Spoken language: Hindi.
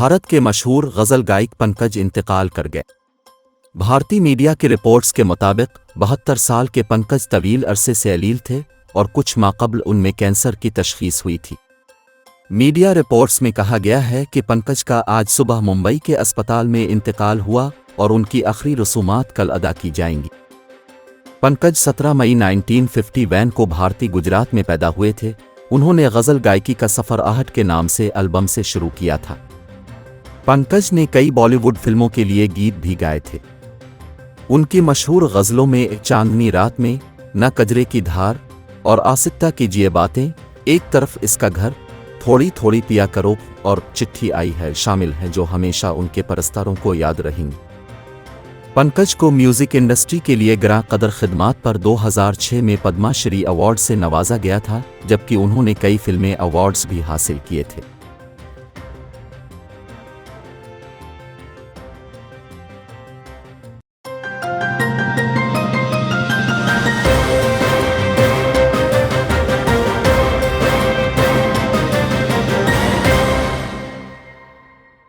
भारत के मशहूर गज़ल गायक पंकज इंतकाल कर गए। भारतीय मीडिया की रिपोर्ट्स के मुताबिक 72 साल के पंकज तवील अरसे से अलील थे और कुछ माह कबल उनमें कैंसर की तशख़ीस हुई थी। मीडिया रिपोर्ट्स में कहा गया है कि पंकज का आज सुबह मुंबई के अस्पताल में इंतकाल हुआ और उनकी आखिरी रसूमात कल अदा की जाएंगी। पंकज 17 मई 1951 को भारतीय गुजरात में पैदा हुए थे। उन्होंने गज़ल गायकी का सफ़र आहट के नाम से एल्बम से शुरू किया था। पंकज ने कई बॉलीवुड फिल्मों के लिए गीत भी गाए थे। उनकी मशहूर गज़लों में एक चांदनी रात में, न कजरे की धार और आसिकता कीजिए बातें, एक तरफ इसका घर, थोड़ी थोड़ी पिया करो और चिट्ठी आई है शामिल हैं, जो हमेशा उनके परस्तारों को याद रहेंगी। पंकज को म्यूज़िक इंडस्ट्री के लिए ग्रां कदर खिदमात पर 2006 में पद्मा श्री अवार्ड से नवाजा गया था, जबकि उन्होंने कई फिल्में अवार्ड्स भी हासिल किए थे।